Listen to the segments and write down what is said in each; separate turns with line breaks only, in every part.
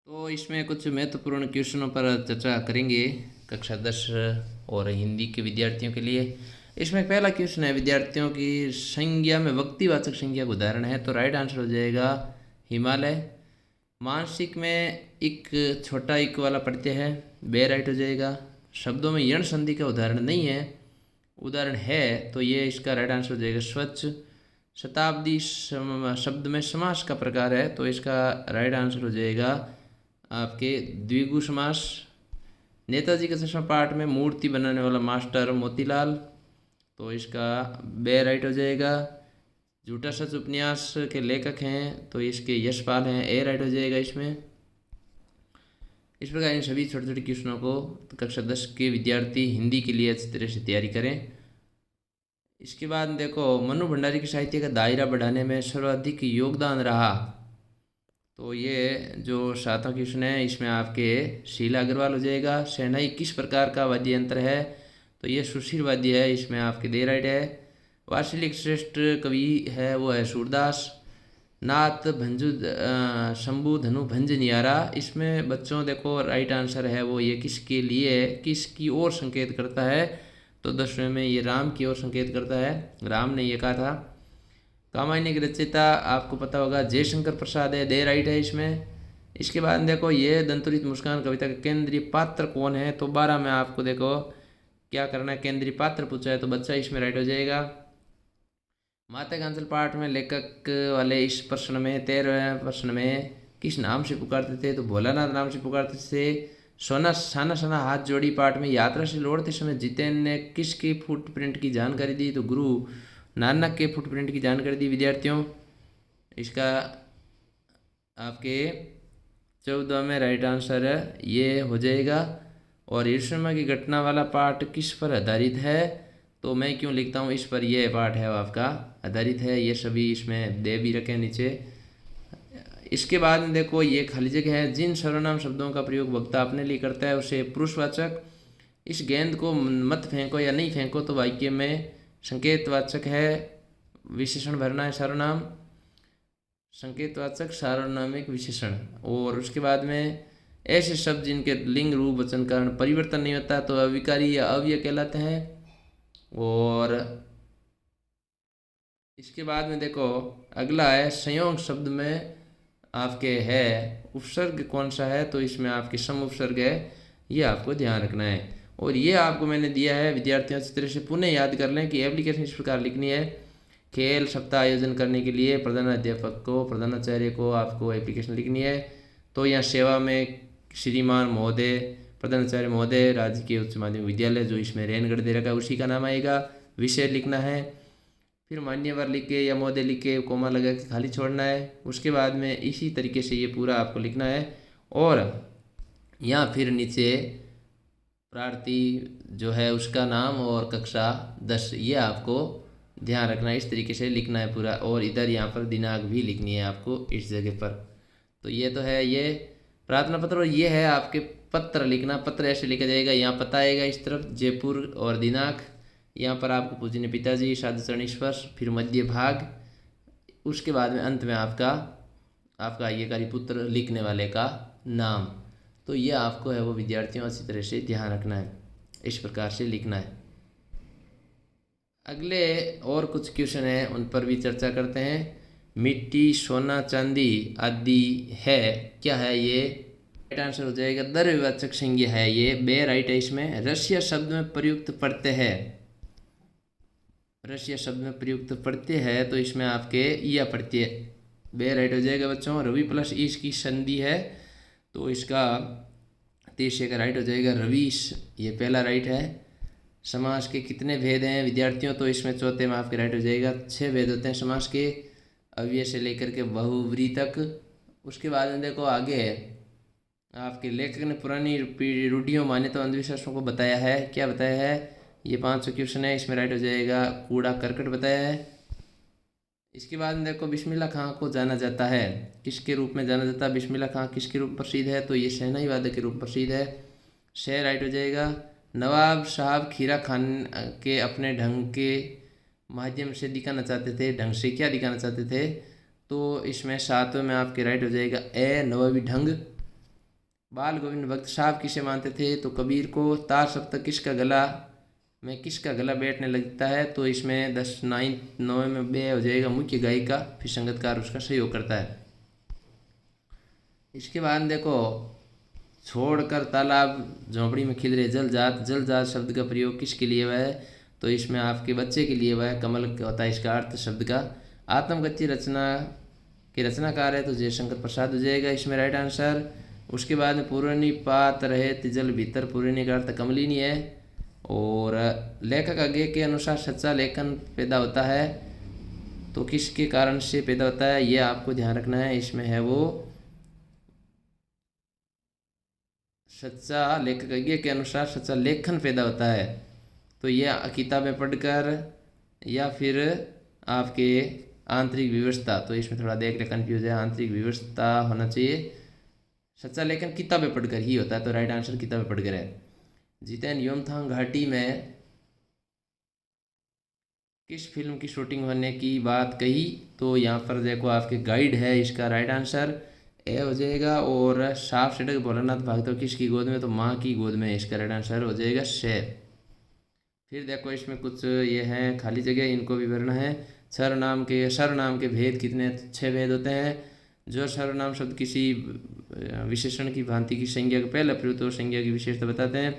तो इसमें कुछ महत्वपूर्ण क्वेश्चनों पर चर्चा करेंगे कक्षा 10 और हिंदी के विद्यार्थियों के लिए। इसमें पहला क्वेश्चन है विद्यार्थियों की संज्ञा में व्यक्तिवाचक संज्ञा का उदाहरण है, तो राइट आंसर हो जाएगा हिमालय। मानसिक में एक छोटा इक वाला प्रत्यय है, बे राइट हो जाएगा। शब्दों में यण संधि का उदाहरण नहीं है, उदाहरण है तो ये इसका राइट आंसर हो जाएगा स्वच्छ। शताब्दी शब्द में समास का प्रकार है, तो इसका राइट आंसर हो जाएगा आपके द्विगु समास। नेताजी के चश्मा पाठ में मूर्ति बनाने वाला मास्टर मोतीलाल, तो इसका बे राइट हो जाएगा। झूठा सच उपन्यास के लेखक हैं तो इसके यशपाल हैं, ए राइट हो जाएगा इसमें। इस प्रकार इन सभी छोटे छोटे क्वेश्चनों को कक्षा 10 के विद्यार्थी हिंदी के लिए अच्छी तरह से तैयारी करें। इसके बाद देखो, मनु भंडारी के साहित्य का दायरा बढ़ाने में सर्वाधिक योगदान रहा, तो ये जो सातवां क्वेश्चन है इसमें आपके शीला अग्रवाल हो जाएगा। शहनाई किस प्रकार का वाद्य यंत्र है, तो ये सुशीर वाद्य है, इसमें आपके दे राइट है। वार्षिक श्रेष्ठ कवि है वो है सूरदास। नात भंजु शंभु धनु भंज नियारा, इसमें बच्चों देखो राइट आंसर है वो ये किसके लिए किसकी ओर संकेत करता है, तो 10वें में ये राम की ओर संकेत करता है, राम ने ये कहा था। कामायनी के रचयिता आपको पता होगा जयशंकर प्रसाद है, दे राइट है इसमें। इसके बाद देखो ये दंतुरित मुस्कान कविता का केंद्रीय पात्र कौन है, तो 12 में आपको देखो क्या करना है, केंद्रीय पात्र पूछा है तो बच्चा इसमें राइट हो जाएगा। माता कांचल पाठ में लेखक वाले इस प्रश्न में 13वें प्रश्न में किस नाम से पुकारते थे, तो भोलानाथ नाम से पुकारते थे। सोना साना साना हाथ जोड़ी पाठ में यात्रा से लौटते समय जितेन ने किसकी फुटप्रिंट की जानकारी दी, तो गुरु नानक के फुटप्रिंट की जानकारी दी विद्यार्थियों। इसका आपके 14 में राइट आंसर ये हो जाएगा। और हिरोशिमा की घटना वाला पाठ किस पर आधारित है, तो मैं क्यों लिखता हूँ इस पर, यह पाठ है वो आपका आधारित है, ये सभी इसमें दे भी रखे नीचे। इसके बाद में देखो ये खाली जगह है, जिन सर्वनाम शब्दों का प्रयोग वक्ता अपने लिए करता है उसे पुरुषवाचक। इस गेंद को मत फेंको या नहीं फेंको, तो वाक्य में संकेतवाचक है, विशेषण भरना है सर्वनाम, संकेतवाचक सार्वनामिक विशेषण। और उसके बाद में ऐसे शब्द जिनके लिंग रूप वचन कारण परिवर्तन नहीं होता तो अविकारी या अव्यय कहलाते हैं। और इसके बाद में देखो अगला है संयोग शब्द में आपके है उपसर्ग कौन सा है, तो इसमें आपके सम उपसर्ग है, ये आपको ध्यान रखना है। और ये आपको मैंने दिया है विद्यार्थियों अच्छी तरह से पुनः याद कर लें कि एप्लीकेशन इस प्रकार लिखनी है। खेल सप्ताह आयोजन करने के लिए प्रधानाध्यापक को प्रधानाचार्य को आपको एप्लीकेशन लिखनी है, तो यहाँ सेवा में श्रीमान महोदय प्रधानाचार्य महोदय राजकीय उच्च माध्यमिक विद्यालय जो इसमें रेनगढ़ दे रखा है उसी का नाम आएगा। विषय लिखना है, फिर मान्यवर लिख के या महोदय लिख के कोमा लगा के खाली छोड़ना है। उसके बाद में इसी तरीके से ये पूरा आपको लिखना है। और यहाँ फिर नीचे प्रार्थी जो है उसका नाम और कक्षा 10 ये आपको ध्यान रखना है, इस तरीके से लिखना है पूरा। और इधर यहाँ पर दिनांक भी लिखनी है आपको इस जगह पर। तो ये तो है ये प्रार्थना पत्र, और ये है आपके पत्र लिखना। पत्र ऐसे लिखा जाएगा, यहाँ पता आएगा इस तरफ जयपुर और दिनांक, यहाँ पर आपको पूजनीय पिताजी साधु चरण स्पर्श, फिर मध्य भाग, उसके बाद में अंत में आपका आज्ञाकारी पुत्र लिखने वाले का नाम। तो ये आपको है वो विद्यार्थियों अच्छी तरह से ध्यान रखना है, इस प्रकार से लिखना है। अगले और कुछ क्वेश्चन हैं उन पर भी चर्चा करते हैं। मिट्टी सोना चांदी आदि है, क्या है ये, राइट आंसर हो जाएगा द्रव्यवाचक संज्ञा है, ये बे राइट है इसमें। रसिया शब्द में प्रयुक्त पढ़ते हैं, रसिया शब्द में प्रयुक्त पढ़ते हैं, तो इसमें आपके या पढ़ते बे राइट हो जाएगा बच्चों। रवि प्लस ईश की संधि है, तो इसका 23 का राइट हो जाएगा रवीश, ये पहला राइट है। समास के कितने भेद हैं विद्यार्थियों, तो इसमें चौथे में आपके राइट हो जाएगा 6 भेद होते हैं समास के, अव्यय से लेकर के बहुव्रीहि तक। उसके बाद में देखो आगे है आपके लेखक ने पुरानी रूढ़ियों मान्यता अंधविश्वासों को बताया है, क्या बताया है, ये 500 क्वेश्चन है, इसमें राइट हो जाएगा कूड़ा करकट बताया है। इसके बाद में देखो बिस्मिल्लाह खां को जाना जाता है, किसके रूप में जाना जाता है, बिस्मिल्लाह खां किसके रूप में प्रसिद्ध है, तो ये शहनाई वादक के रूप में प्रसिद्ध है, शह राइट हो जाएगा। नवाब साहब खीरा खान के अपने ढंग के माध्यम से दिखाना चाहते थे, ढंग से क्या दिखाना चाहते थे, तो इसमें 7वें में आपके राइट हो जाएगा ए नवाबी ढंग। बाल गोविंद भक्त साहब किसे मानते थे? तो कबीर को। तार सप्तक किसका गला बैठने लगता है? तो इसमें 9 में बे हो जाएगा मुख्य गायिका, फिर संगीतकार उसका सहयोग करता है। इसके बाद देखो, छोड़कर तालाब झोंपड़ी में खिल रहे जल जात शब्द का प्रयोग किसके लिए हुआ है? तो इसमें आपके बच्चे के लिए हुआ है। कमल होता है इसका अर्थ शब्द का। आत्मगति रचना के रचनाकार है तो जयशंकर प्रसाद हो जाएगा इसमें राइट आंसर। उसके बाद में पूर्णी पात रहे तिजल भीतर, पूर्णी का अर्थ कमलिनी है। और लेखक आगे के अनुसार सच्चा लेखन पैदा होता है तो किसके कारण से पैदा होता है, ये आपको ध्यान रखना है। इसमें है वो सच्चा लेखक आगे के अनुसार सच्चा लेखन पैदा होता है तो ये किताबें पढ़कर या फिर आपके आंतरिक व्यवस्था, तो इसमें थोड़ा देख ले कन्फ्यूज है, आंतरिक व्यवस्था होना चाहिए। सच्चा लेखन किताबें पढ़कर ही होता है तो राइट आंसर किताबें पढ़कर है। जितेन योमथांग घाटी में किस फिल्म की शूटिंग होने की बात कही? तो यहाँ पर देखो आपके गाइड है, इसका राइट आंसर ए हो जाएगा। और साफ सड़क भोलानाथ भागते किसकी गोद में? तो माँ की गोद में, इसका राइट आंसर हो जाएगा शेर। फिर देखो इसमें कुछ ये हैं खाली जगह, इनको भी भरना है। सर्वनाम के भेद कितने? 6 भेद होते हैं। जो सर्वनाम शब्द किसी विशेषण की भांति की संज्ञा का पहला प्रयुक्त हो संज्ञा की विशेषता बताते हैं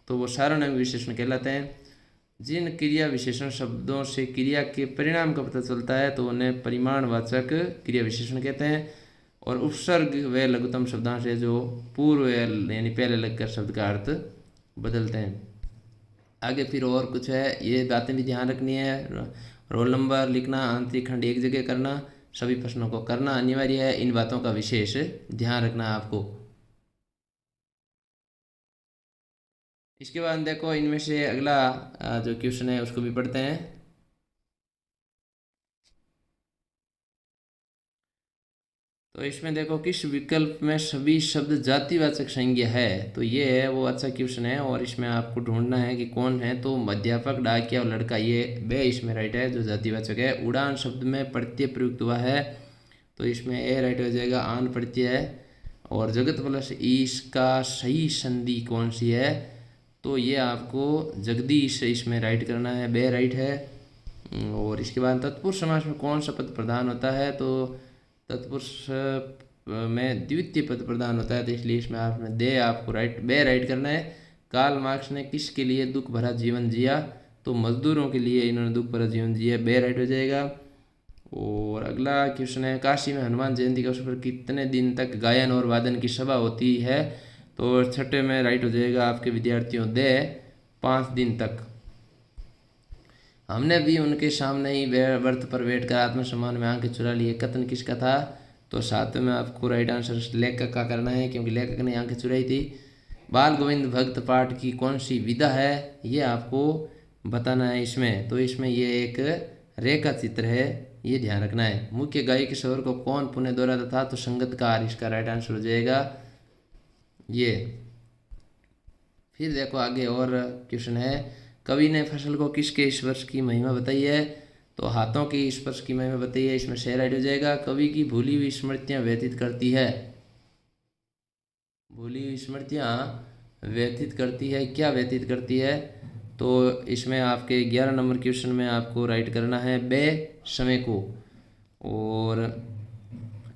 तो वो सर्वनाम विशेषण कहलाते हैं। जिन क्रिया विशेषण शब्दों से क्रिया के परिणाम का पता चलता है तो उन्हें परिमाणवाचक क्रिया विशेषण कहते हैं। और उपसर्ग व लघुत्तम शब्दांश है जो पूर्व यानी पहले लगकर शब्द का अर्थ बदलते हैं। आगे फिर और कुछ है, ये बातें भी ध्यान रखनी है। रोल नंबर लिखना, आंतरिक खंड एक जगह करना, सभी प्रश्नों को करना अनिवार्य है। इन बातों का विशेष ध्यान रखना है आपको। इसके बाद देखो इनमें से अगला जो क्वेश्चन है उसको भी पढ़ते हैं। तो इसमें देखो किस विकल्प में सभी शब्द जातिवाचक संज्ञा है? तो ये है वो अच्छा क्वेश्चन है और इसमें आपको ढूंढना है कि कौन है। तो अध्यापक, डाकिया और लड़का, ये बे इसमें राइट है जो जातिवाचक है। उड़ान शब्द में प्रत्यय प्रयुक्त हुआ है तो इसमें ए राइट हो जाएगा, आन प्रत्यय है। और जगत प्लस ईश का सही संधि कौन सी है? तो ये आपको जगदीश इसमें राइट करना है, बे राइट है। और इसके बाद तत्पुरुष समास में कौन सा पद प्रधान होता है? तो तत्पुरुष में द्वितीय पद प्रधान होता है तो इसलिए इसमें आपने दे आपको राइट, बे राइट करना है। कार्ल मार्क्स ने किसके लिए दुख भरा जीवन जिया? तो मजदूरों के लिए इन्होंने दुख भरा जीवन जिया, बे राइट हो जाएगा। और अगला क्वेश्चन है काशी में हनुमान जयंती के अवसर पर कितने दिन तक गायन और वादन की सभा होती है? तो छठे में राइट हो जाएगा आपके विद्यार्थियों दे 5 दिन तक। हमने भी उनके सामने ही वर्त पर बैठकर आत्मसम्मान में आंखें चुरा लिए, कथन किसका था? तो 7 में आपको राइट आंसर लेखक का करना है क्योंकि लेखक ने आंखें चुराई थी। बाल गोविंद भक्त पाठ की कौन सी विधा है? ये आपको बताना है इसमें। तो इसमें ये एक रेखा चित्र है, ये ध्यान रखना है। मुख्य गायक स्वर को कौन पुनः दोहराता था? तो संगीतकार, इसका राइट आंसर हो जाएगा ये। फिर देखो आगे और क्वेश्चन है, कवि ने फसल को किसके स्पर्श की महिमा बताई है? तो हाथों की स्पर्श की महिमा बताई है, इसमें शेर राइट हो जाएगा। कवि की भूली हुई स्मृतियाँ व्यतीत करती है, भूली हुई स्मृतियाँ व्यतीत करती है, क्या व्यतीत करती है? तो इसमें आपके 11 नंबर क्वेश्चन में आपको राइट करना है बे समय को। और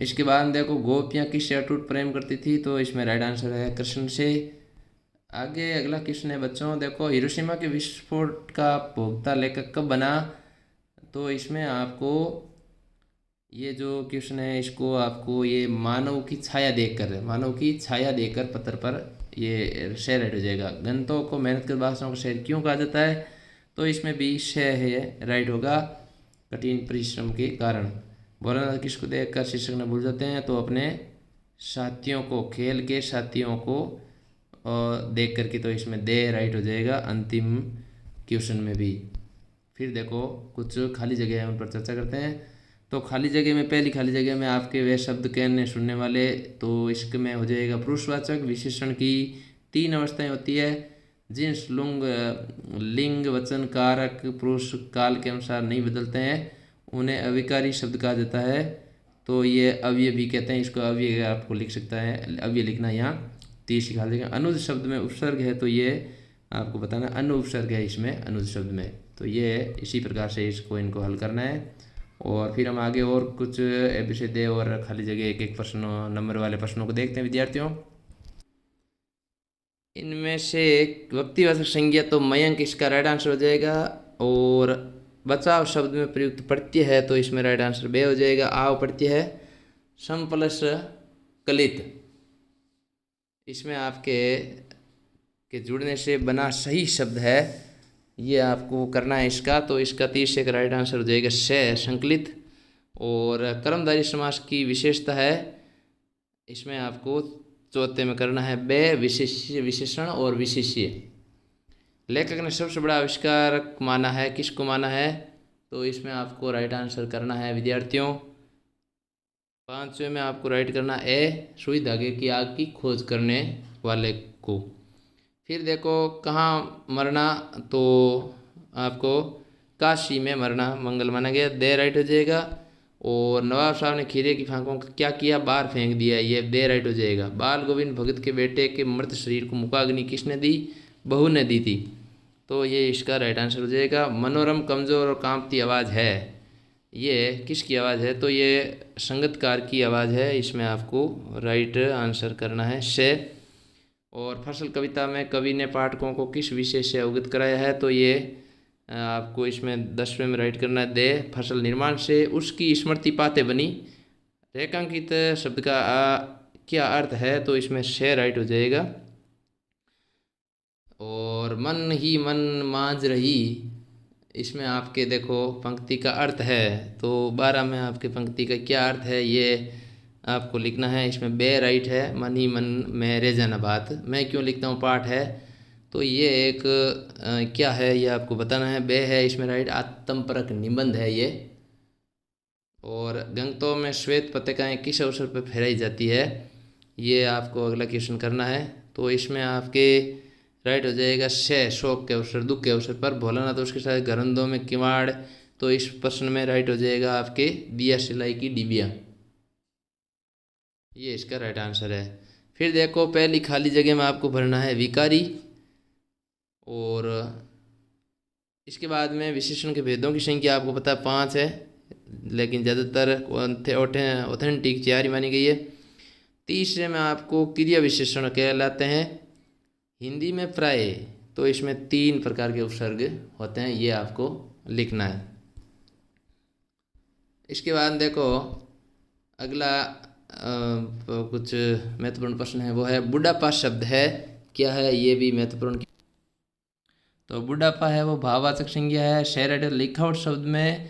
इसके बाद देखो गोपियाँ किससे अटूट प्रेम करती थी? तो इसमें राइट आंसर है कृष्ण से। आगे अगला क्वेश्चन है बच्चों, देखो हिरोशिमा के विस्फोट का भोक्ता लेखक कब बना? तो इसमें आपको ये जो क्वेश्चन है इसको आपको ये मानव की छाया देकर पत्थर पर ये शेर राइट हो जाएगा। गणितों को मेहनत कर भाषाओं को शेर क्यों कहा जाता है? तो इसमें भी शेर है राइट होगा, कठिन परिश्रम के कारण। भोलानाथ किसको देखकर शिक्षक ने भूल जाते हैं? तो अपने साथियों को, खेल के साथियों को देख करके, तो इसमें दे राइट हो जाएगा अंतिम क्वेश्चन में भी। फिर देखो कुछ खाली जगह है उन पर चर्चा करते हैं। तो खाली जगह में पहली खाली जगह में आपके वे शब्द कहने सुनने वाले, तो इसमें हो जाएगा पुरुषवाचक। विशेषण की 3 अवस्थाएं होती है, जिन लिंग वचन कारक पुरुष काल के अनुसार नहीं बदलते हैं उन्हें अविकारी शब्द कहा जाता है। तो ये अव्यय भी कहते हैं, इसको अव्यय आपको लिख सकता है, अव्यय लिखना यहाँ तीसरी खाली जगह अनुज शब्द में उपसर्ग है तो ये आपको बताना अनु उपसर्ग है इसमें अनुज शब्द में। तो ये इसी प्रकार से इनको हल करना है। और फिर हम आगे और कुछ ABCD और खाली जगह एक एक प्रश्न नंबर वाले प्रश्नों को देखते हैं विद्यार्थियों। इनमें से व्यक्तिवाचक संज्ञा तो मयंक इसका राइट आंसर हो जाएगा। और बचाव शब्द में प्रयुक्त प्रत्यय है तो इसमें राइट आंसर बे हो जाएगा। आव प्रत्यय है सम प्लस कलित, इसमें आपके के जुड़ने से बना सही शब्द है, ये आपको करना है इसका। तो इसका 30 का राइट आंसर हो जाएगा से संकलित। और कर्मधारय समास की विशेषता है, इसमें आपको चौथे में करना है बे विशेष्य विशेषण और विशेष्य। लेखक ने सबसे बड़ा आविष्कारक माना है, किसको माना है? तो इसमें आपको राइट आंसर करना है विद्यार्थियों। 5वें में आपको राइट करना ए सुई धागे की आग की खोज करने वाले को। फिर देखो कहाँ मरना, तो आपको काशी में मरना मंगल माना गया, दे राइट हो जाएगा। और नवाब साहब ने खीरे की फांकों का क्या किया? बाहर फेंक दिया, ये दे राइट हो जाएगा। बाल गोविंद भगत के बेटे के मृत शरीर को मुखाग्नि किसने दी? बहू ने दी थी, तो ये इसका राइट आंसर हो जाएगा। मनोरम कमज़ोर और कांपती आवाज़ है, ये किसकी आवाज़ है? तो ये संगीतकार की आवाज़ है, इसमें आपको राइट आंसर करना है से। और फसल कविता में कवि ने पाठकों को किस विषय से अवगत कराया है? तो ये आपको इसमें 10वें में राइट करना है दे फसल निर्माण से उसकी स्मृति पाते बनी। रेखांकित शब्द का क्या अर्थ है? तो इसमें से राइट हो जाएगा। और मन ही मन मांझ रही, इसमें आपके देखो पंक्ति का अर्थ है, तो 12 में आपके पंक्ति का क्या अर्थ है ये आपको लिखना है। इसमें बे राइट है, मन ही मन में रह जाना बात, मैं क्यों लिखता हूँ पाठ है, तो ये एक क्या है ये आपको बताना है। बे है इसमें राइट, आत्मपरक निबंध है ये। और गंगतों में श्वेत पताकाएं किस अवसर पर फहराई जाती है, ये आपको अगला क्वेश्चन करना है। तो इसमें आपके राइट हो जाएगा से शोक के अवसर, दुख के अवसर पर। भोलानाथ उसके साथ घरंदों में किवाड़, तो इस प्रश्न में राइट हो जाएगा आपके दिया सिलाई की डिबिया, ये इसका राइट आंसर है। फिर देखो पहली खाली जगह में आपको भरना है विकारी। और इसके बाद में विशेषण के भेदों की संख्या आपको पता है 5 है, लेकिन ज़्यादातर ऑथेंटिक 4 ही मानी गई है। तीसरे में आपको क्रिया विशेषण कहलाते हैं हिंदी में प्राय, तो इसमें 3 प्रकार के उपसर्ग होते हैं, ये आपको लिखना है। इसके बाद देखो अगला कुछ महत्वपूर्ण प्रश्न है, वो है बुढ़ापा शब्द है क्या है, ये भी महत्वपूर्ण। तो बुढ़ापा है वो भाववाचक संज्ञा है। शेरड लिखावट शब्द में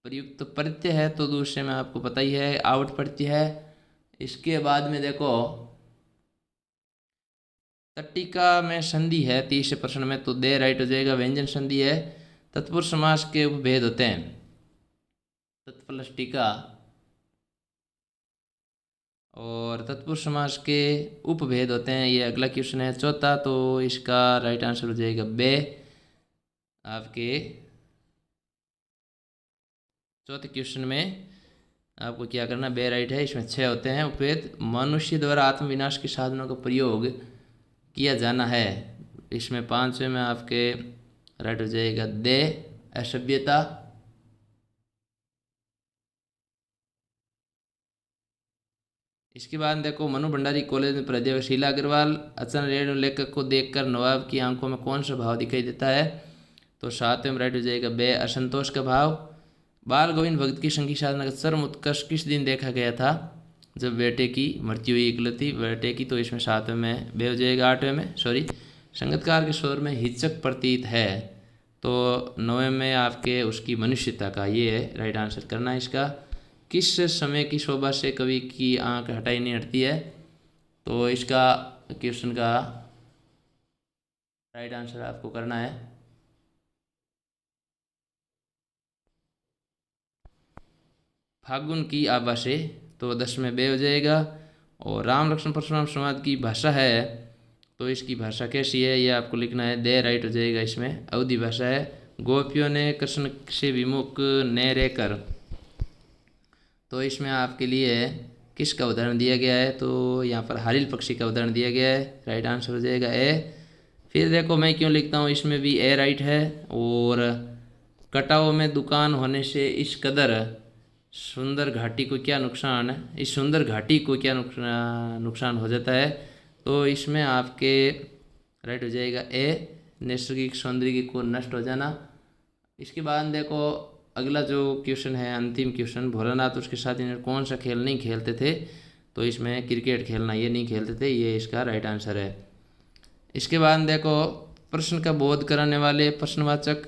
प्रयुक्त प्रत्यय है, तो दूसरे में आपको पता ही है आवट प्रत्यय है। इसके बाद में देखो तट्टिका में संधि है 30 प्रश्न में, तो दे राइट हो जाएगा, व्यंजन संधि है। तत्पुरुष समास के उपभेद होते हैं तत्प्लस टीका, और तत्पुरुष समास के उपभेद होते हैं, ये अगला क्वेश्चन है चौथा। तो इसका राइट आंसर हो जाएगा बे। आपके चौथे क्वेश्चन में आपको क्या करना, बे राइट है, इसमें 6 होते हैं उपभेद। मनुष्य द्वारा आत्मविनाश के साधनों का प्रयोग किया जाना है, इसमें 5वें में आपके राइट हो जाएगा दे असभ्यता। इसके बाद देखो मनु भंडारी कॉलेज में प्राध्यापक शीला अग्रवाल अचानक रेडियो लेखक को देखकर नवाब की आंखों में कौन सा भाव दिखाई देता है, तो 7वें में राइट हो जाएगा बे असंतोष का भाव। बाल गोविंद भगत की संगीत साधना का चरम उत्कर्ष किस दिन देखा गया था, जब बेटे की मृत्यु हुई इकलौती बेटे की, तो इसमें 7वें में बे हो जाएगा। 8वें में संगीतकार के स्वर में हिचक प्रतीत है, तो 9वें में आपके उसकी मनुष्यता का, ये राइट आंसर करना है इसका। किस समय की शोभा से कवि की आंख हटाई नहीं हटती है, तो इसका क्वेश्चन का राइट आंसर आपको करना है फागुन की आभा से, तो 10 में बे हो जाएगा। और राम लक्ष्मण परशुराम संवाद की भाषा है, तो इसकी भाषा कैसी है ये आपको लिखना है, दे राइट हो जाएगा, इसमें अवधी भाषा है। गोपियों ने कृष्ण से विमुख न रहकर, तो इसमें आपके लिए किसका उदाहरण दिया गया है, तो यहाँ पर हालिल पक्षी का उदाहरण दिया गया है। राइट आंसर हो जाएगा ए। फिर देखो मैं क्यों लिखता हूँ, इसमें भी ए राइट है। और कटाव में दुकान होने से इस कदर सुंदर घाटी को क्या नुकसान, इस सुंदर घाटी को क्या नुकसान हो जाता है, तो इसमें आपके राइट हो जाएगा ए, नैसर्गिक सौंदर्य को नष्ट हो जाना। इसके बाद देखो अगला जो क्वेश्चन है, अंतिम क्वेश्चन, भोलानाथ उसके साथ इन्हें कौन सा खेल नहीं खेलते थे, तो इसमें क्रिकेट खेलना ये नहीं खेलते थे, ये इसका राइट आंसर है। इसके बाद देखो प्रश्न का बोध कराने वाले प्रश्नवाचक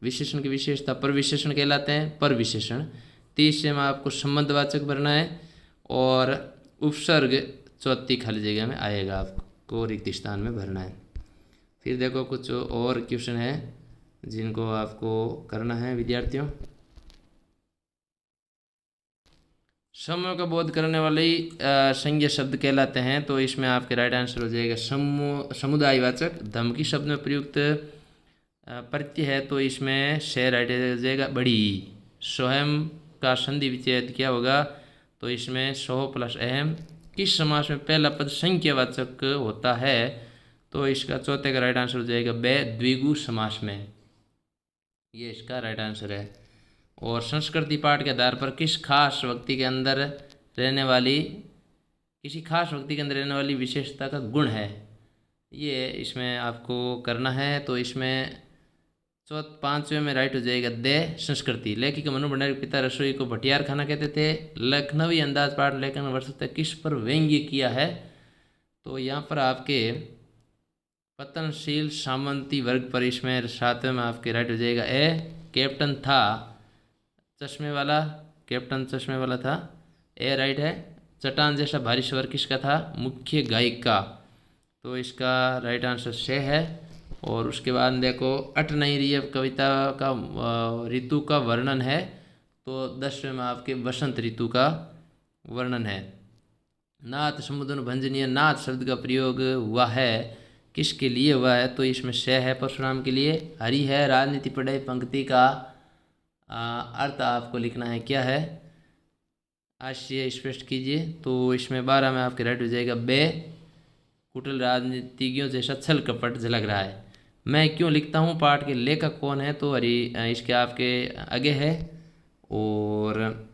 विशेषण की विशेषता पर विशेषण कहलाते हैं, पर विशेषण। 30 में आपको संबंधवाचक भरना है और उपसर्ग चौथी खाली जगह में आएगा, आपको रिक्त स्थान में भरना है। फिर देखो कुछ और क्वेश्चन है जिनको आपको करना है विद्यार्थियों। समूह का बोध करने वाले संज्ञा शब्द कहलाते हैं, तो इसमें आपके राइट आंसर हो जाएगा समुदायवाचक। धमकी शब्द में प्रयुक्त प्रत्यय है, तो इसमें से राइट हो जाएगा बड़ी। स्वयं का संधि विच्छेद क्या होगा, तो इसमें सो प्लस अहम। किस समास में पहला पद संख्यावाचक होता है, तो इसका चौथे का राइट आंसर हो जाएगा बे, द्विगु समास में, ये इसका राइट आंसर है। और संस्कृति पाठ के आधार पर किसी खास व्यक्ति के अंदर रहने वाली विशेषता का गुण है, ये इसमें आपको करना है। तो इसमें 5वें में राइट हो जाएगा दे, संस्कृति। लेखिका मनु भंडारी के पिता रसोई को भटियार खाना कहते थे। लखनवी अंदाज पाठ लेखन वर्ष तक किस पर व्यंग्य किया है, तो यहाँ पर आपके पतनशील सामंती वर्ग पर, इसमें 7वें में आपके राइट हो जाएगा ए, कैप्टन था चश्मे वाला, कैप्टन चश्मे वाला था, ए राइट है। चट्टान जैसा भारी स्वर किसका था, मुख्य गायक का, तो इसका राइट आंसर से है। और उसके बाद देखो अट नहीं रही कविता का ऋतु का वर्णन है, तो 10वें में आपके बसंत ऋतु का वर्णन है। नाथ समुद्र भंजनीय, नाथ शब्द का प्रयोग हुआ है, किसके लिए हुआ है, तो इसमें से है परशुराम के लिए। हरि है राजनीति पढ़ाई पंक्ति का अर्थ आपको लिखना है क्या है, आशय स्पष्ट कीजिए। तो इसमें 12 में आपके राइट हो जाएगा बे, कुटिल राजनीतिज्ञों जैसा छल कपट झलक रहा है। मैं क्यों लिखता हूँ, पाठ के लेखक कौन है, तो इसके आपके आगे है। और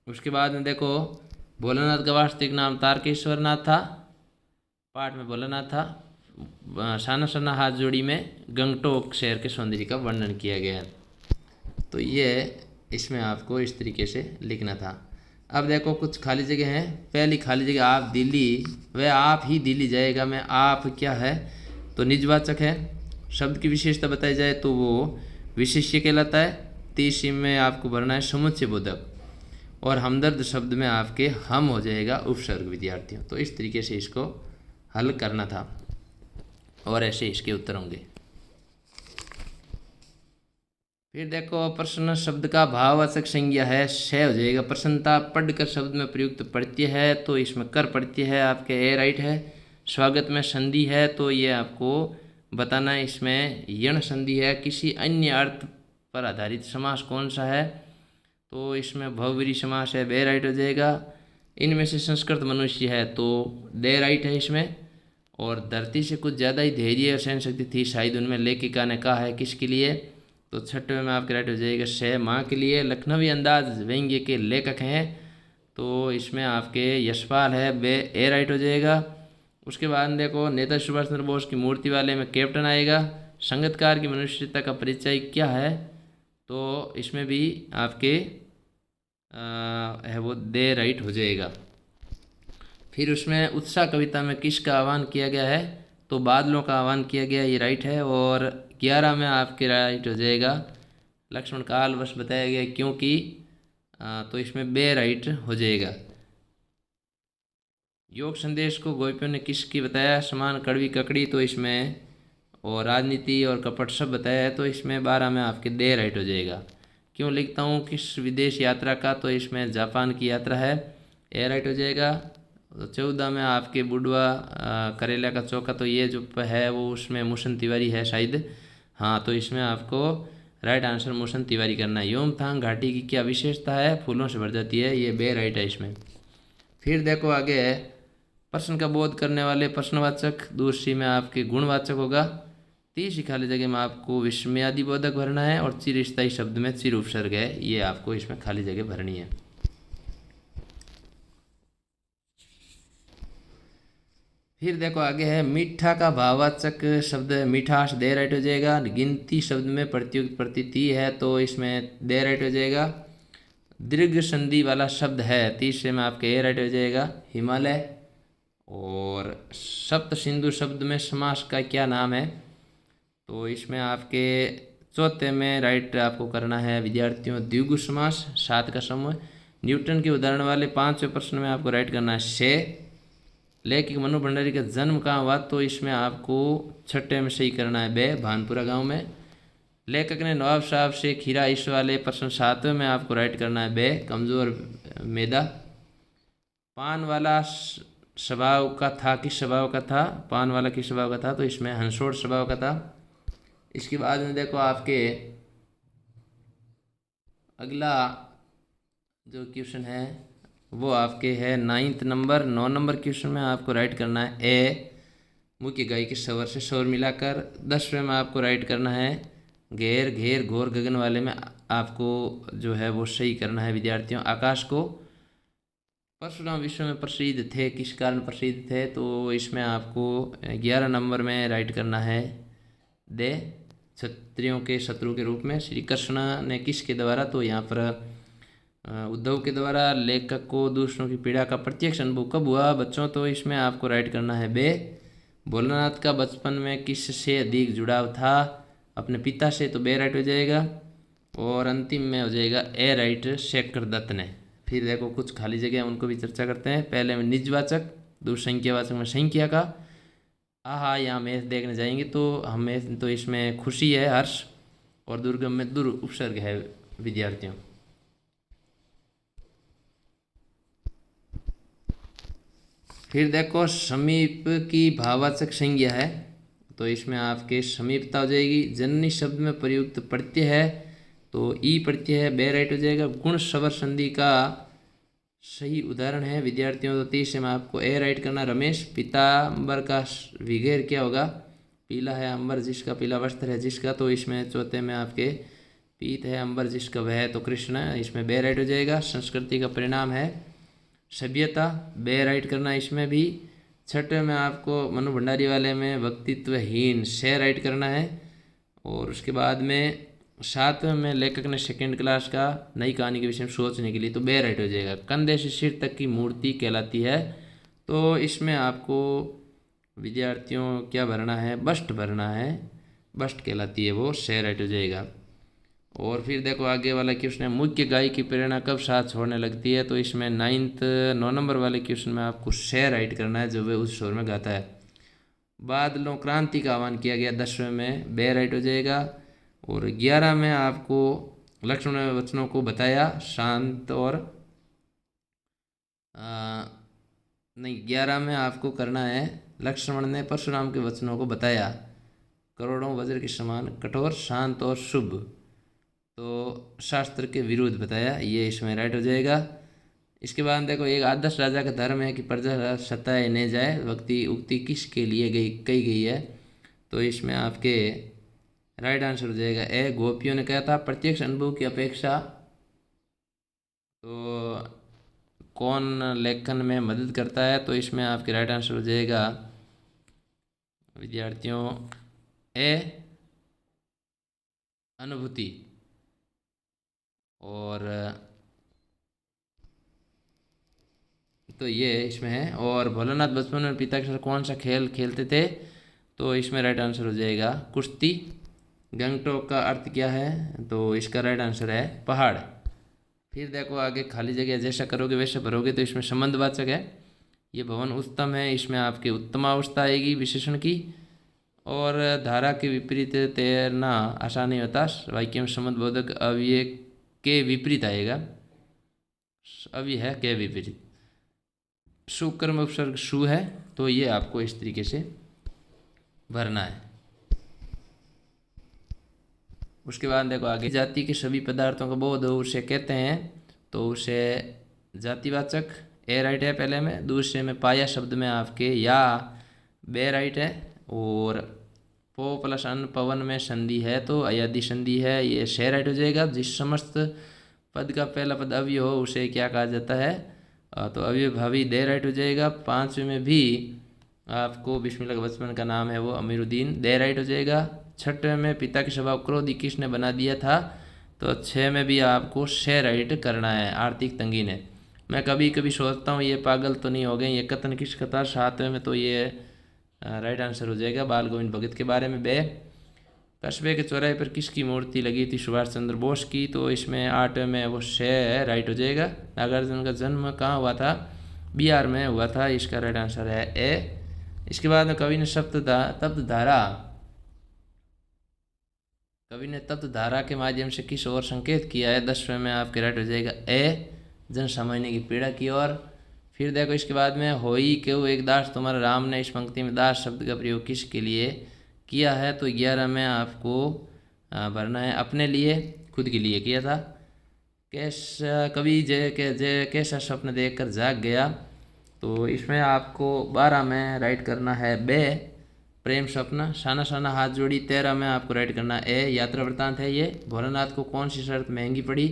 उसके बाद में देखो भोलानाथ का वास्तविक नाम तारकेश्वर नाथ था, पाठ में भोलानाथ था। साना सन्ना हाथ जोड़ी में गंगटोक शहर के सौंदर्य का वर्णन किया गया है, तो ये इसमें आपको इस तरीके से लिखना था। अब देखो कुछ खाली जगह हैं। पहली खाली जगह आप दिल्ली, वह आप ही दिल्ली जाएगा में आप क्या है, तो निजवाचक है। शब्द की विशेषता बताई जाए तो वो विशेष्य कहलाता है। 30 में आपको भरना है समुच्चय बोधक। और हमदर्द शब्द में आपके हम हो जाएगा उपसर्ग विद्यार्थियों। तो इस तरीके से इसको हल करना था और ऐसे इसके उत्तर होंगे। फिर देखो प्रश्न शब्द का भाववाचक संज्ञा है, से हो जाएगा प्रसन्नता। पढ़कर शब्द में प्रयुक्त प्रत्यय है, तो इसमें कर प्रत्यय है, आपके ए राइट है। स्वागत में संधि है, तो ये आपको बताना है, इसमें यण संधि है। किसी अन्य अर्थ पर आधारित समास कौन सा है, तो इसमें बहुव्रीहि समास है, बे राइट हो जाएगा। इनमें से संस्कृत मनुष्य है, तो दे राइट है इसमें। और धरती से कुछ ज़्यादा ही धैर्य और सहन शक्ति थी शायद उनमें, लेखिका ने कहा है किसके लिए, तो 6वें में आपके राइट हो जाएगा से, माँ के लिए। लखनवी अंदाज व्यंग्य के लेखक हैं, तो इसमें आपके यशपाल है, बे ए राइट हो जाएगा। उसके बाद देखो नेताजी सुभाष चंद्र बोस की मूर्ति वाले में कैप्टन आएगा। संगीतकार की मनुष्यता का परिचय क्या है, तो इसमें भी आपके है वो दे राइट हो जाएगा। फिर उसमें उत्साह कविता में किसका आह्वान किया गया है, तो बादलों का आह्वान किया गया, ये राइट है। और 11 में आपके राइट हो जाएगा लक्ष्मण काल बस बताया गया क्योंकि, तो इसमें बे राइट हो जाएगा। योग संदेश को गोपियों ने किसकी बताया, समान कड़वी ककड़ी, तो इसमें और राजनीति और कपट सब बताया है, तो इसमें 12 में आपके दे राइट हो जाएगा। क्यों लिखता हूँ किस विदेश यात्रा का, तो इसमें जापान की यात्रा है, ए राइट हो जाएगा। तो 14 में आपके बुडवा करेला का चौका, तो ये जो है वो उसमें मोशन तिवारी है शायद, हाँ, तो इसमें आपको राइट आंसर मोशन तिवारी करना है। योमथांग घाटी की क्या विशेषता है, फूलों से भर जाती है, ये बे राइट है इसमें। फिर देखो आगे है प्रश्न का बोध करने वाले प्रश्नवाचक, दूसरी में आपके गुणवाचक होगा, तीसरी खाली जगह में आपको विस्मयादि बोधक भरना है और चिरस्थायी शब्द में चिर उपसर्ग है, ये आपको इसमें खाली जगह भरनी है। फिर देखो आगे है मीठा का भाववाचक शब्द मिठास दे राइट हो जाएगा। गिनती शब्द में प्रत्युक्त प्रतीति है तो इसमें दे राइट हो जाएगा। दीर्घ संधि वाला शब्द है तीसरे में आपके ए राइट हो जाएगा हिमालय। और सप्त सिंधु शब्द में समास का क्या नाम है, तो इसमें आपके चौथे में राइट आपको करना है विद्यार्थियों द्विगु समास, सात का समूह। न्यूटन के उदाहरण वाले पांचवें प्रश्न में आपको राइट करना है से। लेखक मनु भंडारी का जन्म कहाँ हुआ, तो इसमें आपको छठे में सही करना है बे, भानपुरा गांव में। लेखक ने नवाब साहब से खीरा इस वाले प्रश्न सातवें में आपको राइट करना है बे, कमजोर मैदा। पान वाला स्वभाव का था, किस स्वभाव का था, पान वाला किस स्वभाव का था, तो इसमें हंसोड़ स्वभाव का था। इसके बाद में देखो आपके अगला जो क्वेश्चन है वो आपके है 9th नंबर। 9 नंबर क्वेश्चन में आपको राइट करना है ए, मुख्य गाय के स्वर से स्वर मिलाकर। 10वें में आपको राइट करना है घेर घेर घोर गगन वाले में आपको जो है वो सही करना है विद्यार्थियों आकाश को। परशुराम विश्व में प्रसिद्ध थे, किस कारण प्रसिद्ध थे, तो इसमें आपको 11 नंबर में राइट करना है दे, क्षत्रियों के शत्रु के रूप में। श्री कृष्ण ने किसके द्वारा, तो यहाँ पर उद्धव के द्वारा। लेखक को दूसरों की पीड़ा का प्रत्यक्ष अनुभव कब हुआ बच्चों, तो इसमें आपको राइट करना है बे। भोलानाथ का बचपन में किससे अधिक जुड़ाव था, अपने पिता से, तो बे राइट हो जाएगा। और अंतिम में हो जाएगा ए राइट, शेखर दत्त ने। फिर देखो कुछ खाली जगह उनको भी चर्चा करते हैं। पहले में निजवाचक, दूसरे संख्यावाचक में संख्या का। आहा यहाँ मैथ देखने जाएंगे तो हमें तो इसमें खुशी है, हर्ष, और दुर्गम में दुर उपसर्ग है विद्यार्थियों। फिर देखो समीप की भाववाचक संज्ञा है तो इसमें आपके समीपता हो जाएगी। जननी शब्द में प्रयुक्त प्रत्यय है तो ई प्रत्यय है, बे राइट हो जाएगा। गुण स्वर संधि का सही उदाहरण है विद्यार्थियों, तो 30 में आपको ए राइट करना। रमेश पीताम्बर का विघेर क्या होगा, पीला है अंबर जिसका, पीला वस्त्र है जिसका, तो इसमें चौथे में आपके पीत है अंबर जिसका वह है, तो कृष्ण है, इसमें बे राइट हो जाएगा। संस्कृति का परिणाम है सभ्यता, बे राइट करना इसमें भी। छठे में आपको मनु भंडारी वाले में व्यक्तित्वहीन से राइट करना है। और उसके बाद में 7वें में लेखक ने सेकेंड क्लास का नई कहानी के विषय में सोचने के लिए, तो बे राइट हो जाएगा। कंधे से सिर तक की मूर्ति कहलाती है तो इसमें आपको विद्यार्थियों क्या भरना है, बस्ट भरना है, बस्ट कहलाती है वो, से राइट हो जाएगा। और फिर देखो आगे वाला क्वेश्चन है मुख्य गाय की प्रेरणा कब साथ छोड़ने लगती है, तो इसमें 9 नंबर वाले क्वेश्चन में आपको से राइट करना है, जो वे उस स्वर में गाता है। बादलों क्रांति का आह्वान किया गया 10वें में, बे राइट हो जाएगा। और 11 में आपको लक्ष्मण वचनों को बताया, शांत और नहीं 11 में आपको करना है लक्ष्मण ने परशुराम के वचनों को बताया, करोड़ों वज्र के समान कठोर, शांत और शुभ, तो शास्त्र के विरुद्ध बताया, ये इसमें राइट हो जाएगा। इसके बाद देखो एक आदर्श राजा का धर्म है कि प्रजा सताए न जाए, वक्ति उक्ति किसके लिए कही गई है, तो इसमें आपके राइट आंसर हो जाएगा ए। गोपियों ने कहा था प्रत्यक्ष अनुभव की अपेक्षा तो कौन लेखन में मदद करता है, तो इसमें आपके राइट आंसर हो जाएगा विद्यार्थियों ए अनुभूति। और तो ये इसमें है। और भोलानाथ बचपन में पिता के साथ कौन सा खेल खेलते थे, तो इसमें राइट आंसर हो जाएगा कुश्ती। गंगटोक का अर्थ क्या है, तो इसका राइट आंसर है पहाड़। फिर देखो आगे खाली जगह जैसा करोगे वैसे भरोगे, तो इसमें संबंधवाचक है, ये भवन उत्तम है, इसमें आपके उत्तमावस्था आएगी विशेषण की। और धारा के विपरीत तैरना आसान नहीं होता, वाक्य में संबंधबोधक अव्यय के विपरीत आएगा, अव्यय है के विपरीत। सुकर्म उपसर्ग सु है, तो ये आपको इस तरीके से भरना है। उसके बाद देखो आगे जाति के सभी पदार्थों का बोध हो उसे कहते हैं, तो उसे जातिवाचक ए राइट है पहले में। दूसरे में पाया शब्द में आपके या बे राइट है। और पो प्लस अन पवन में संधि है तो अयादि संधि है, ये शे राइट हो जाएगा। जिस समस्त पद का पहला पद अव्यय हो उसे क्या कहा जाता है, तो अव्ययभावी दे राइट हो जाएगा। पाँचवें में भी आपको बिस्मिल्लाह का बचपन का नाम है वो अमीरुद्दीन, दे राइट हो जाएगा। छठवें में पिता के स्वभाव क्रोधी किसने बना दिया था, तो छः में भी आपको शे राइट करना है, आर्थिक तंगी ने। मैं कभी कभी सोचता हूँ ये पागल तो नहीं हो गए, ये कथन किस कथा। सातवें में तो ये राइट आंसर हो जाएगा बाल गोविंद भगत के बारे में। बे कस्बे के चौराहे पर किसकी मूर्ति लगी थी, सुभाष चंद्र बोस की, तो इसमें आठवें में वो शे राइट हो जाएगा। नागार्जुन का जन्म कहाँ हुआ था, बिहार में हुआ था, इसका राइट आंसर है ए। इसके बाद में कवि ने तप्त धारा के माध्यम से किस ओर संकेत किया है, 10वें में आपके राइट हो जाएगा ए, जन सामान्य की पीड़ा की ओर। फिर देखो इसके बाद में होई क्यों एक दास तुम्हारा राम ने, इस पंक्ति में दास शब्द का प्रयोग किसके लिए किया है, तो 11 में आपको भरना है अपने लिए, खुद के लिए किया था। कैसा कवि जय कैसा स्वप्न देखकर जाग गया, तो इसमें आपको 12 में राइट करना है बे, प्रेम स्वप्न। शाना शाना हाथ जोड़ी 13 में आपको राइट करना ए, यात्रा वृत्तांत है ये। भोलानाथ को कौन सी शर्त महंगी पड़ी,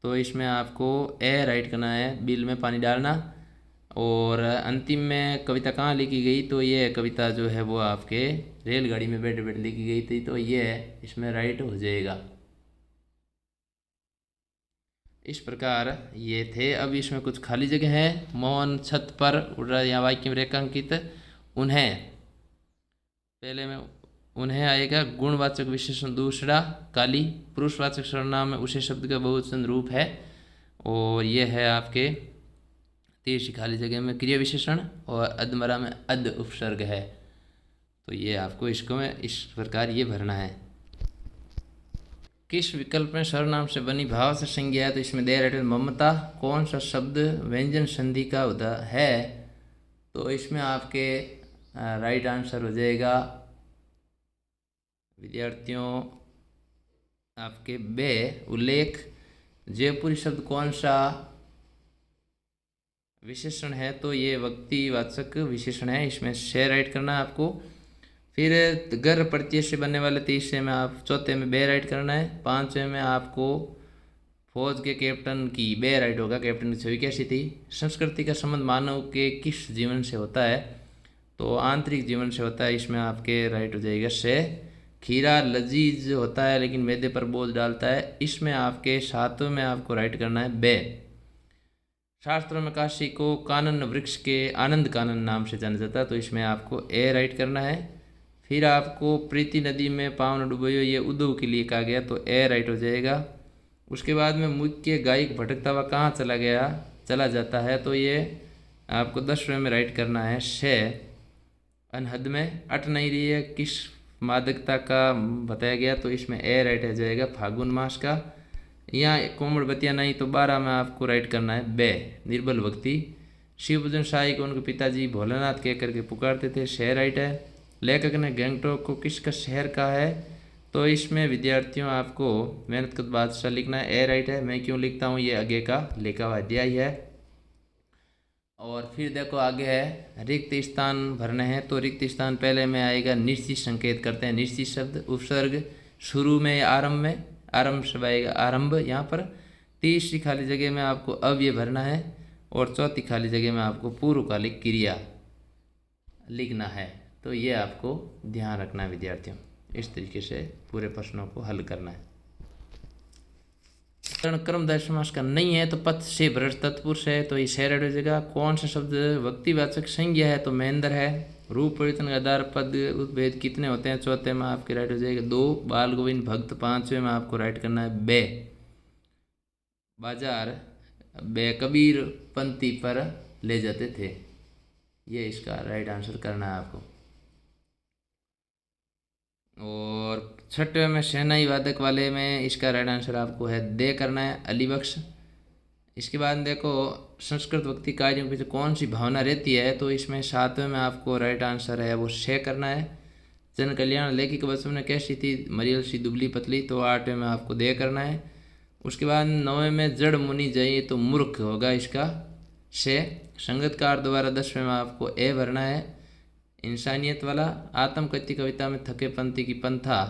तो इसमें आपको ए राइट करना है, बिल में पानी डालना। और अंतिम में कविता कहाँ लिखी गई, तो ये कविता जो है वो आपके रेलगाड़ी में बैठे बैठे लिखी गई थी, तो ये इसमें राइट हो जाएगा। इस प्रकार ये थे। अब इसमें कुछ खाली जगह है। मोहन छत पर उड़ रहा, यहाँ वाक्य में रेखांकित उन्हें, पहले में उन्हें आएगा गुणवाचक विशेषण दूसरा काली, पुरुषवाचक सर्वनाम में उसे शब्द का बहुवचन रूप है, और ये है आपके तीसरी खाली जगह में क्रिया विशेषण, और अधमरा में अध उपसर्ग है। तो ये आपको इसको में इस प्रकार ये भरना है। किस विकल्प में सर्वनाम से बनी भाव से संज्ञा है, तो इसमें दे राइट ममता। कौन सा शब्द व्यंजन संधि का उदा है, तो इसमें आपके राइट आंसर हो जाएगा विद्यार्थियों आपके बे उल्लेख। जयपुरी शब्द कौन सा विशेषण है, तो ये व्यक्तिवाचक विशेषण है, इसमें शे राइट करना है आपको। फिर गर प्रत्यय से बनने वाले तीसरे में आप, चौथे में बे राइट करना है। पांचवें में आपको फौज के कैप्टन की बे राइट होगा, कैप्टन की छवि कैसी थी। संस्कृति का संबंध मानव के किस जीवन से होता है, तो आंतरिक जीवन से होता है, इसमें आपके राइट हो जाएगा से। खीरा लजीज होता है लेकिन मैदे पर बोझ डालता है, इसमें आपके सातवें में आपको राइट करना है बे। शास्त्रों में काशी को कानन वृक्ष के आनंद कानन नाम से जाना जाता है, तो इसमें आपको ए राइट करना है। फिर आपको प्रीति नदी में पाँव न डुबोयो, ये उद्धव के लिए कहा गया, तो ए राइट हो जाएगा। उसके बाद में मुख्य गायक भटकता हुआ कहाँ चला जाता है, तो ये आपको 10वें में राइट करना है शे। अनहद में अट नहीं रही है, किस मादकता का बताया गया, तो इसमें ए राइट हो जाएगा फागुन मास का। यहाँ कोमल बतिया नहीं, तो 12 में आपको राइट करना है बे, निर्बल भक्ति। शिवभजन शाही को उनके पिताजी भोलेनाथ कह करके पुकारते थे, शे राइट है। लेखक ने गैंगटॉक को किसका शहर कहा है, तो इसमें विद्यार्थियों आपको मेहनत का बादशाह लिखना है, ए राइट है। मैं क्यों लिखता हूँ, ये आगे का लिखा हुआ अध्याय है। और फिर देखो आगे है रिक्त स्थान भरने हैं, तो रिक्त स्थान पहले में आएगा निश्चित, संकेत करते हैं निश्चित शब्द। उपसर्ग शुरू में या आरंभ में, आरंभ शब्द आएगा आरंभ यहाँ पर। तीसरी खाली जगह में आपको अव्यय भरना है, और चौथी खाली जगह में आपको पूर्वकालिक क्रिया लिखना है। तो ये आपको ध्यान रखना है विद्यार्थियों, इस तरीके से पूरे प्रश्नों को हल करना है। कर्मधारय समास का नहीं है, तो पथ से भ्रष्ट तत्पुरुष है, तो ये शहर हो जाएगा। कौन सा शब्द व्यक्तिवाचक संज्ञा है, तो महेंद्र है। रूप परिवर्तन के आधार पद उपभेद कितने होते हैं, चौथे में आपके राइट हो जाएगा 2। बाल गोविंद भक्त 5वें में आपको राइट करना है बे। बाजार बे कबीर पंक्ति पर ले जाते थे, ये इसका राइट आंसर करना है आपको। और छठवें में शहनाई वादक वाले में इसका राइट आंसर आपको है दे करना है, अली बख्श। इसके बाद देखो संस्कृत वक्ति कार्यों के पीछे कौन सी भावना रहती है, तो इसमें 7वें में आपको राइट आंसर है वो शे करना है। जन कल्याण लेखिका बचपन में कैसी थी, मरियल सी दुबली पतली, तो 8वें में आपको दे करना है। उसके बाद 9वें में जड़ मुनि जाइए, तो मूर्ख होगा इसका। शे संगतकार द्वारा 10वें में आपको ए भरना है। इंसानियत वाला आत्मकथ्य कविता में थके पंथी की पंथा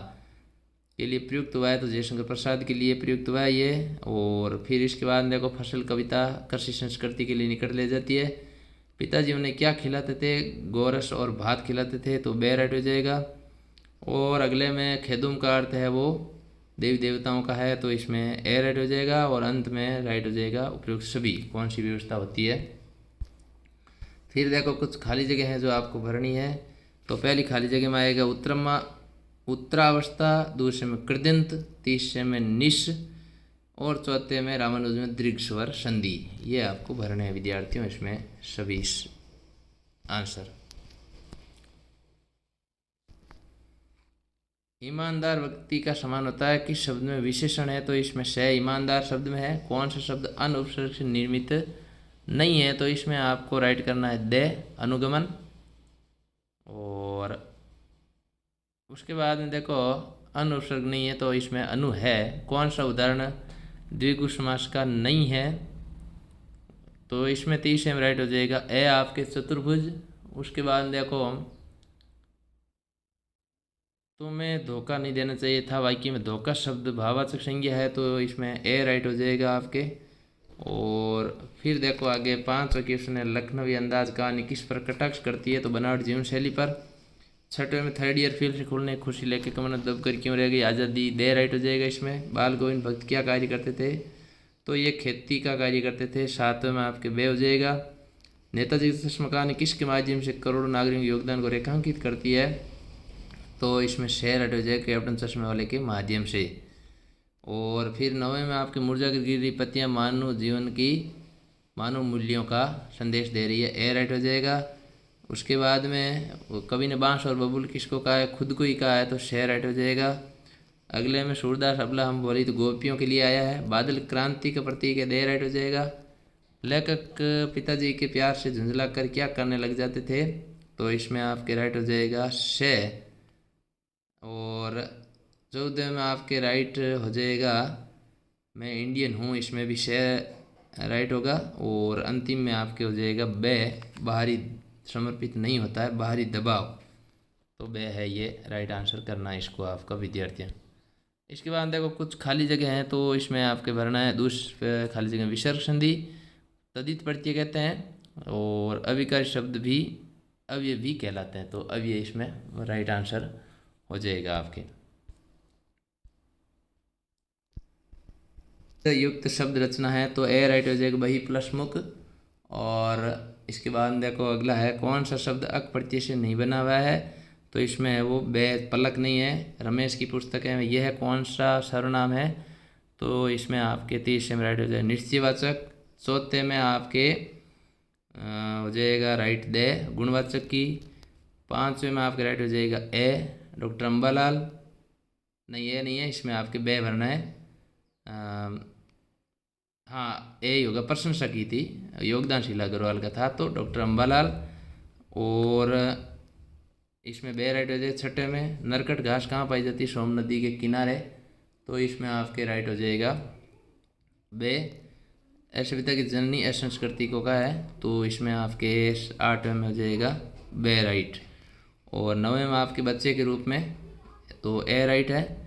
के लिए प्रयुक्त हुआ है, तो जयशंकर प्रसाद के लिए प्रयुक्त हुआ है ये। और फिर इसके बाद देखो फसल कविता कृषि संस्कृति के लिए निकट ले जाती है। पिताजी उन्हें क्या खिलाते थे, गोरस और भात खिलाते थे, तो बे राइट हो जाएगा। और अगले में खेदुम का अर्थ है वो देवी देवताओं का है, तो इसमें ए राइट हो जाएगा। और अंत में राइट हो जाएगा उपयुक्त सभी, कौन सी व्यवस्था होती है। फिर देखो कुछ खाली जगह है जो आपको भरनी है। तो पहली खाली जगह में आएगा उत्तरावस्था, दूसरे में कृदंत, तीसरे में निश और चौथे में रामानुज में दीर्घ स्वर संधि। ये आपको भरने हैं विद्यार्थियों, इसमें सभी आंसर। ईमानदार व्यक्ति का समान होता है किस शब्द में विशेषण है, तो इसमें से ईमानदार शब्द में है। कौन सा शब्द अन उपसर्ग से निर्मित नहीं है, तो इसमें आपको राइट करना है दे अनुगमन। और उसके बाद में देखो अन उपसर्ग नहीं है, तो इसमें अनु है। कौन सा उदाहरण द्विगु समास का नहीं है, तो इसमें 30 में राइट हो जाएगा ए आपके चतुर्भुज। उसके बाद देखो तुम्हें धोखा नहीं देना चाहिए था, वाक्य में धोखा शब्द भाववाचक संज्ञा है, तो इसमें ए राइट हो जाएगा आपके। और फिर देखो आगे 5वां क्वेश्चन है लखनवी अंदाज कहानी किस पर कटाक्ष करती है, तो बनावट जीवन शैली पर। 6वें में थर्ड ईयर फील्ड से खुलने खुशी लेके कमर दबकर क्यों रह गई आज़ादी, दे राइट हो जाएगा इसमें। बाल गोविंद भक्त क्या कार्य करते थे, तो ये खेती का कार्य करते थे। 7वें में आपके बे हो जाएगा। नेताजी की चश्मा कहानी किसके माध्यम से करोड़ों नागरिकों के योगदान को रेखांकित करती है, तो इसमें शेयर राइट हो जाएगा कैप्टन चश्मे वाले के माध्यम से। और फिर 9वें में आपके मुरझा गिरी पत्तियाँ मानव जीवन की मानव मूल्यों का संदेश दे रही है, ए राइट हो जाएगा। उसके बाद में कवि ने बांस और बबुल किसको कहा है, खुद को ही कहा है, तो शेयर राइट हो जाएगा। अगले में सूरदास अबला हम बोली तो गोपियों के लिए आया है, बादल क्रांति का प्रतीक है, दे राइट हो जाएगा। लेखक पिताजी के प्यार से झुंझला कर क्या करने लग जाते थे, तो इसमें आपके राइट हो जाएगा शे। और 14वें में आपके राइट हो जाएगा मैं इंडियन हूँ, इसमें भी शे राइट होगा। और अंतिम में आपके हो जाएगा बे बाहरी समर्पित नहीं होता है, बाहरी दबाव, तो बे है ये राइट आंसर करना है इसको आपका विद्यार्थियों। इसके बाद देखो कुछ खाली जगह हैं, तो इसमें आपके भरना है दूसरे खाली जगह विसर्ग संधि तदित प्रत्यय कहते हैं, और अविकार शब्द भी अव्यय भी कहलाते हैं, तो अव्यय इसमें राइट आंसर हो जाएगा आपके। युक्त शब्द रचना है, तो ए राइट हो जाएगा बही प्लस मुख। और इसके बाद देखो अगला है कौन सा शब्द अक प्रत्यय से नहीं बना हुआ है, तो इसमें है वो बे पलक नहीं है। रमेश की पुस्तक है, यह है कौन सा सर्वनाम है, तो इसमें आपके 30 में राइट हो जाएगा निश्चयवाचक। 4थे में आपके हो जाएगा राइट दे गुणवाचक की। 5वें में आपके राइट हो जाएगा ए डॉक्टर अम्बालाल, नहीं ये नहीं है, इसमें आपके बे भरना है। हाँ ए होगा, प्रशंसा की थी, योगदानशील अग्रवाल का था, तो डॉक्टर अम्बालाल। और इसमें बे राइट हो जाएगा। 6ठे में नरकट घास कहाँ पाई जाती है, सोम नदी के किनारे, तो इसमें आपके राइट हो जाएगा बे। असभ्यता की जननी असंस्कृति को कहा है, तो इसमें आपके 8वें में हो जाएगा बे राइट। और 9वें में आपके बच्चे के रूप में, तो ए राइट है।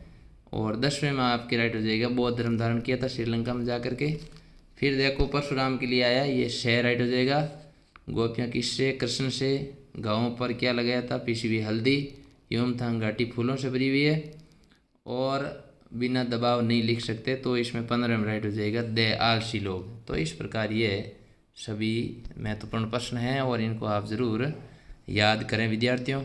और 10वें में आपके राइट हो जाएगा बौद्ध धर्म धारण किया था श्रीलंका में जा करके। फिर देखो परशुराम के लिए आया, ये शे राइट हो जाएगा। गोपियाँ किससे, कृष्ण से। गाँवों पर क्या लगाया था, पिसी हुई हल्दी। योमथांग घाटी फूलों से भरी हुई है। और बिना दबाव नहीं लिख सकते, तो इसमें 15 में राइट हो जाएगा दे आलसी लोग। तो इस प्रकार ये सभी महत्वपूर्ण प्रश्न हैं, और इनको आप ज़रूर याद करें विद्यार्थियों।